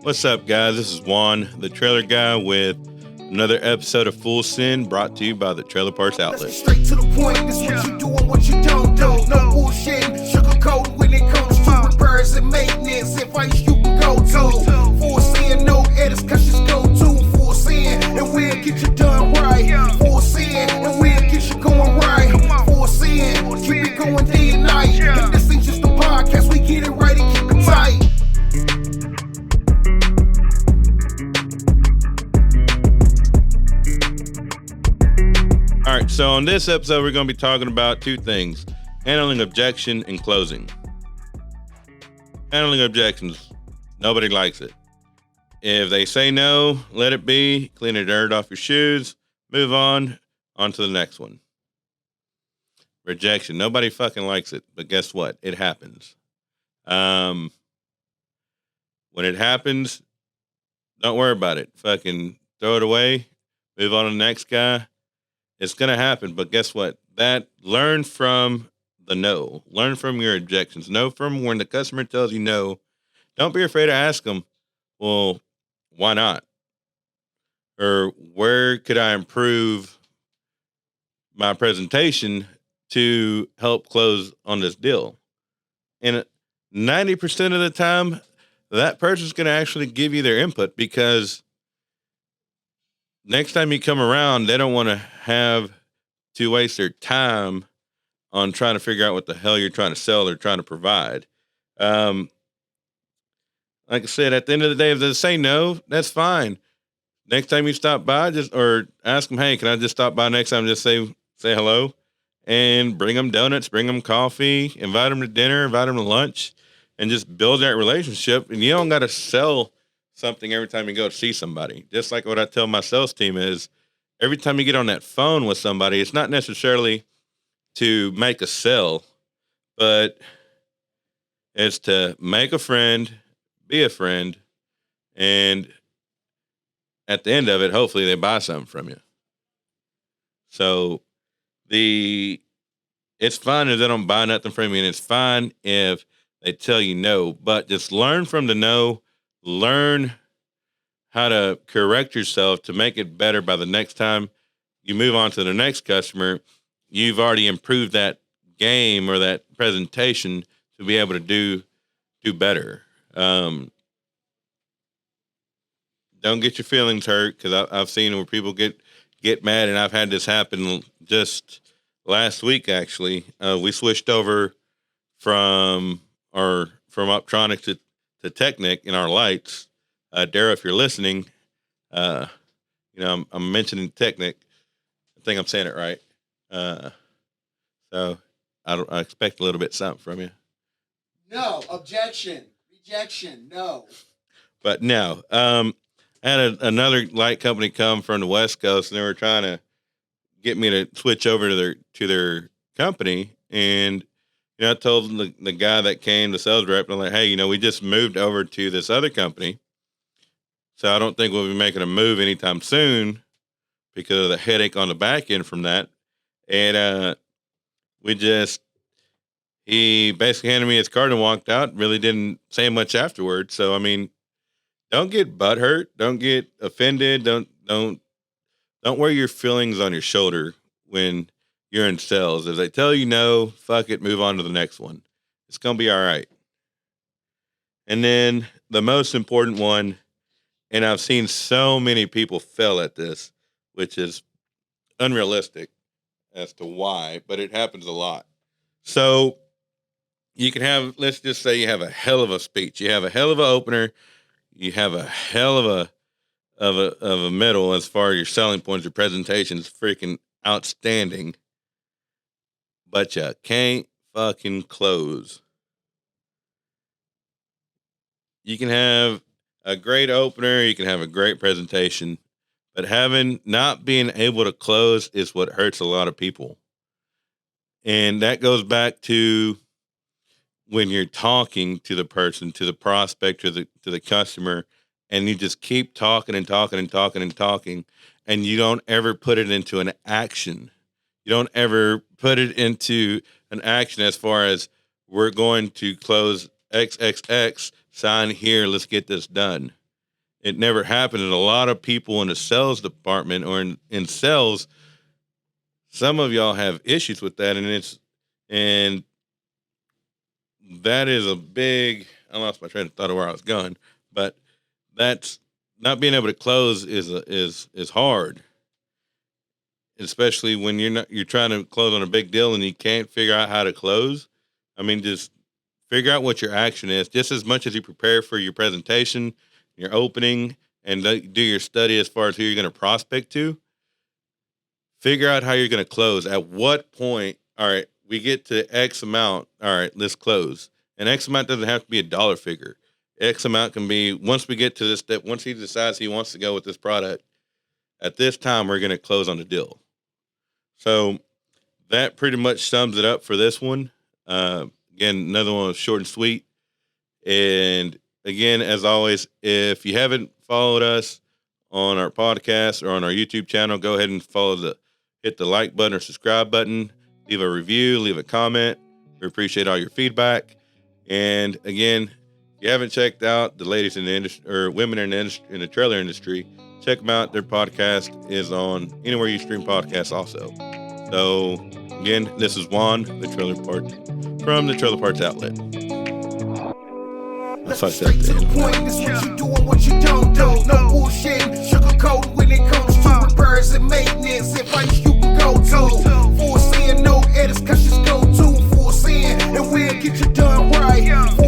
What's up, guys? This is Juan, the trailer guy, with another episode of Full Sin brought to you by the Trailer Parts Outlet. Straight to the point, this what you do and what you don't do. No bullshit, sugarcoat when it comes to repairs and maintenance. Advice you can go to. Full Sin, no edits, cause just go to Full Sin, and we'll get you done right. Full Sin, and we'll get you going right. Full Sin, keep it going day and night. And this ain't just a podcast, we get it right and keep it tight. All right, so on this episode, we're going to be talking about two things: handling objection and closing. Handling objections. Nobody likes it. If they say no, let it be. Clean the dirt off your shoes. Move on to the next one. Rejection. Nobody fucking likes it, but guess what? It happens. When it happens, don't worry about it. Fucking throw it away. Move on to the next guy. It's going to happen, but guess what? Learn from the no. Learn from your objections. Know from when the customer tells you no. Don't be afraid to ask them, well, why not? Or where could I improve my presentation to help close on this deal? And 90% of the time, that person's going to actually give you their input, because next time you come around, they don't want to have to waste their time on trying to figure out what the hell you're trying to sell or trying to provide. Like I said, at the end of the day, if they say no, that's fine. Next time you stop by, or ask them, hey, can I just stop by next time? Just say hello, and bring them donuts, bring them coffee, invite them to dinner, invite them to lunch, and just build that relationship. And you don't got to sell something every time you go see somebody. Just like what I tell my sales team is, every time you get on that phone with somebody, it's not necessarily to make a sale, but it's to make a friend, be a friend, and at the end of it, hopefully they buy something from you. So it's fine if they don't buy nothing from you, and it's fine if they tell you no, but just learn from the no. Learn how to correct yourself to make it better. By the next time you move on to the next customer, you've already improved that game or that presentation to be able to do better. Don't get your feelings hurt, because I've seen where people get mad, and I've had this happen just last week. Actually, we switched over from Optronic to Technic in our lights. Dara, if you're listening, I'm mentioning Technic. I think I'm saying it right. So I expect a little bit something from you. No, objection, rejection, no. But no, I had another light company come from the West Coast, and they were trying to get me to switch over to their company. And I told the guy that came, the sales rep, I'm like, hey, we just moved over to this other company, so I don't think we'll be making a move anytime soon because of the headache on the back end from that. And he basically handed me his card and walked out. Really didn't say much afterwards. So, don't get butthurt. Don't get offended. Don't wear your feelings on your shoulder when you're in sales. If they tell you no, fuck it, move on to the next one. It's going to be all right. And then the most important one, and I've seen so many people fail at this, which is unrealistic as to why, but it happens a lot. So you can have, let's just say you have a hell of a speech. You have a hell of an opener. You have a hell of a middle as far as your selling points. Your presentation is freaking outstanding, but you can't fucking close. You can have a great opener, you can have a great presentation, but not being able to close is what hurts a lot of people. And that goes back to when you're talking to the person, to the prospect, to the customer, and you just keep talking and talking and talking and talking, and you don't ever put it into an action. You don't ever put it into an action as far as, we're going to close XXX, sign here, let's get this done. it never happened. And a lot of people in the sales department or in sales, some of y'all have issues with that, and that is a big. I lost my train of thought of where I was going, but that's not being able to close is hard, especially when you're trying to close on a big deal and you can't figure out how to close. I mean, just figure out what your action is, just as much as you prepare for your presentation, your opening, and do your study as far as who you're going to prospect to. Figure out how you're going to close. At what point, all right, we get to X amount, all right, let's close. And X amount doesn't have to be a dollar figure. X amount can be, once we get to this step, once he decides he wants to go with this product, at this time, we're going to close on the deal. So that pretty much sums it up for this one. Again, another one was short and sweet. And again, as always, if you haven't followed us on our podcast or on our YouTube channel, go ahead and hit the like button or subscribe button, leave a review, leave a comment. We appreciate all your feedback. And again, if you haven't checked out the ladies in the industry or women in the trailer industry, check them out. Their podcast is on anywhere you stream podcasts also. So again, this is Juan, from the Trailer Parts Outlet. Straight to the point, this what you do and what you don't do. No bullshit, sugarcoat when it comes to repairs and maintenance. Advice you can go to. For saying no edits, cause just go to. For saying and we'll get you done right.